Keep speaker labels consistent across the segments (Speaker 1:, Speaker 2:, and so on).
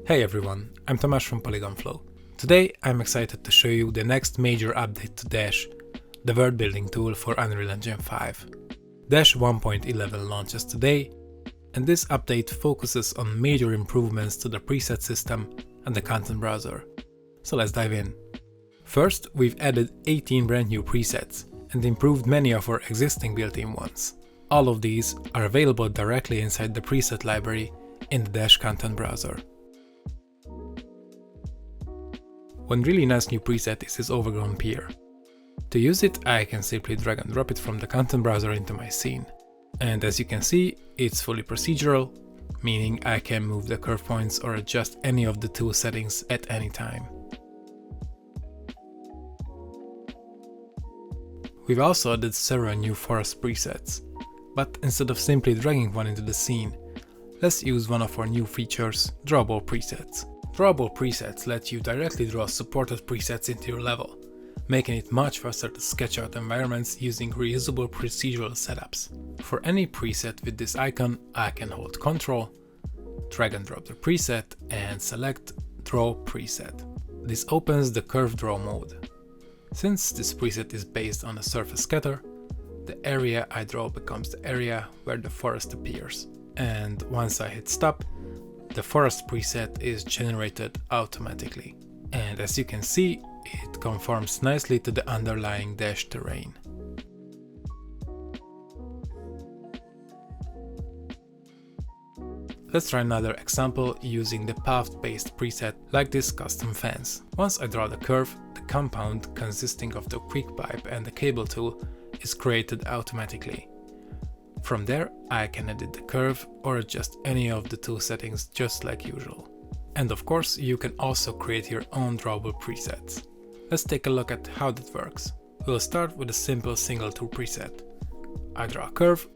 Speaker 1: Hey everyone, I'm Tomasz from Polygon Flow. Today I'm excited to show you the next major update to Dash, the world building tool for Unreal Engine 5. Dash 1.11 launches today, and this update focuses on major improvements to the preset system and the content browser. So let's dive in. First, we've added 18 brand new presets and improved many of our existing built-in ones. All of these are available directly inside the preset library in the Dash content browser. One really nice new preset is this overgrown pier. To use it, I can simply drag and drop it from the content browser into my scene. And as you can see, it's fully procedural, meaning I can move the curve points or adjust any of the tool settings at any time. We've also added several new forest presets, but instead of simply dragging one into the scene, let's use one of our new features, Drawable Presets. Drawable Presets let you directly draw supported presets into your level, making it much faster to sketch out environments using reusable procedural setups. For any preset with this icon, I can hold Ctrl, drag and drop the preset, and select Draw Preset. This opens the Curve Draw mode. Since this preset is based on a surface scatter, the area I draw becomes the area where the forest appears. And once I hit stop, the forest preset is generated automatically. And as you can see, it conforms nicely to the underlying Dash terrain. Let's try another example using the path-based preset like this custom fence. Once I draw the curve, the compound consisting of the quick pipe and the cable tool is created automatically. From there, I can edit the curve or adjust any of the tool settings just like usual. And of course, you can also create your own drawable presets. Let's take a look at how that works. We'll start with a simple single tool preset. I draw a curve,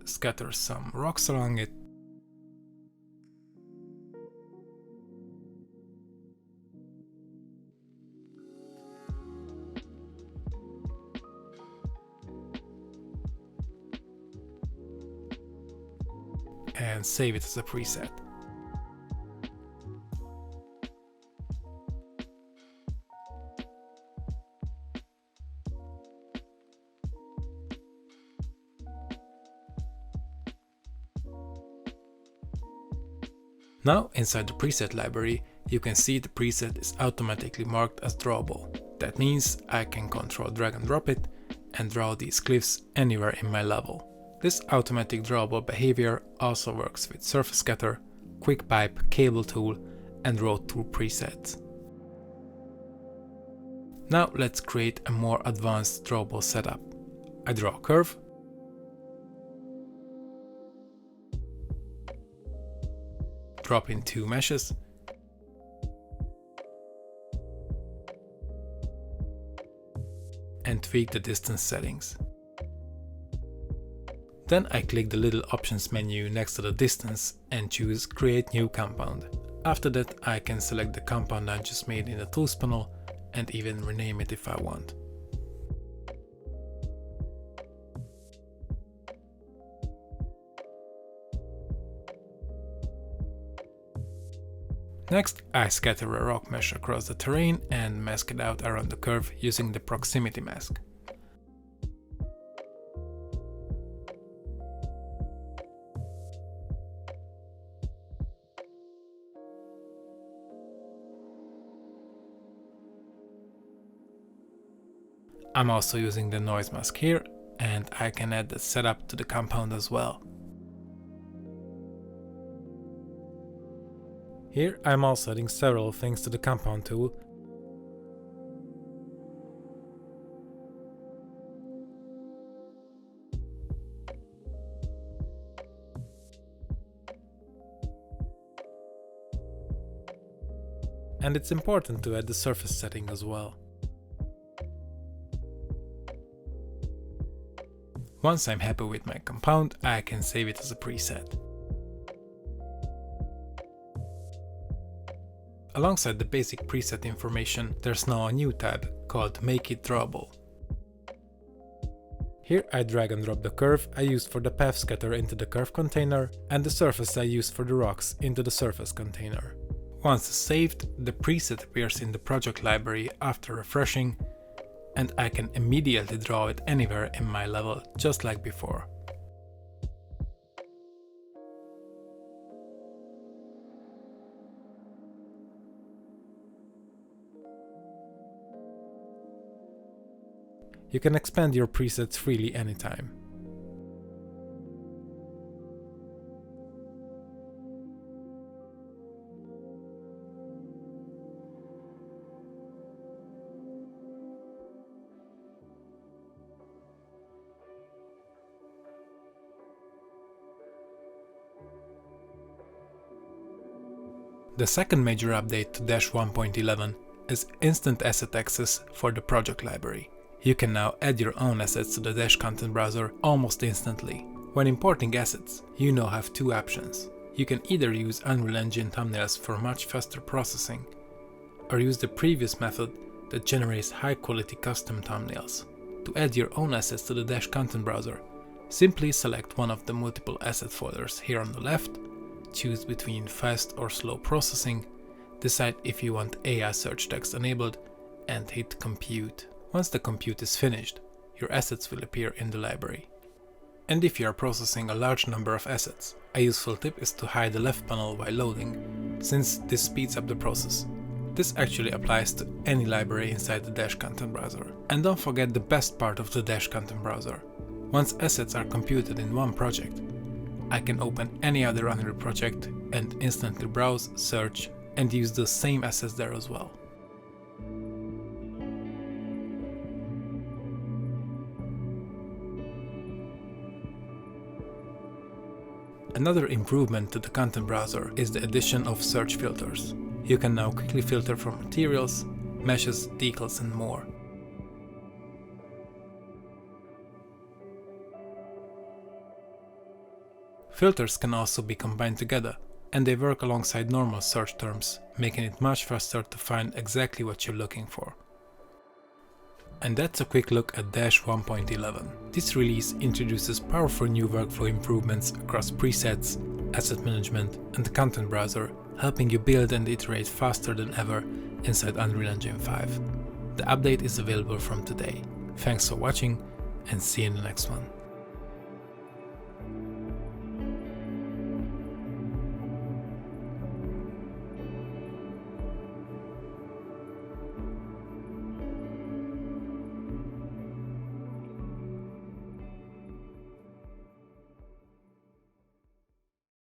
Speaker 1: scatter some rocks along it, and save it as a preset. Now, inside the preset library, you can see the preset is automatically marked as drawable. That means I can Ctrl drag and drop it and draw these cliffs anywhere in my level. This automatic drawable behavior also works with surface scatter, quick pipe, cable tool, and road tool presets. Now let's create a more advanced drawable setup. I draw a curve, drop in two meshes, and tweak the distance settings. Then I click the little options menu next to the distance and choose Create New Compound. After that, I can select the compound I just made in the Tools panel and even rename it if I want. Next, I scatter a rock mesh across the terrain and mask it out around the curve using the proximity mask. I'm also using the noise mask here, and I can add the setup to the compound as well. Here I'm also adding several things to the compound tool. And it's important to add the surface setting as well. Once I'm happy with my compound, I can save it as a preset. Alongside the basic preset information, there's now a new tab called Make It Drawable. Here I drag and drop the curve I used for the path scatter into the curve container and the surface I used for the rocks into the surface container. Once saved, the preset appears in the project library after refreshing, and I can immediately draw it anywhere in my level, just like before. You can expand your presets freely anytime. The second major update to Dash 1.11 is instant asset access for the project library. You can now add your own assets to the Dash content browser almost instantly. When importing assets, you now have two options. You can either use Unreal Engine thumbnails for much faster processing, or use the previous method that generates high-quality custom thumbnails. To add your own assets to the Dash content browser, simply select one of the multiple asset folders here on the left, choose between fast or slow processing, decide if you want AI search text enabled, and hit compute. Once the compute is finished, your assets will appear in the library. And if you are processing a large number of assets, a useful tip is to hide the left panel while loading, since this speeds up the process. This actually applies to any library inside the Dash content browser. And don't forget the best part of the Dash content browser. Once assets are computed in one project, I can open any other Unreal project and instantly browse, search, and use the same assets there as well. Another improvement to the content browser is the addition of search filters. You can now quickly filter for materials, meshes, decals, and more. Filters can also be combined together, and they work alongside normal search terms, making it much faster to find exactly what you're looking for. And that's a quick look at Dash 1.11. This release introduces powerful new workflow improvements across presets, asset management, and the content browser, helping you build and iterate faster than ever inside Unreal Engine 5. The update is available from today. Thanks for watching, and see you in the next one.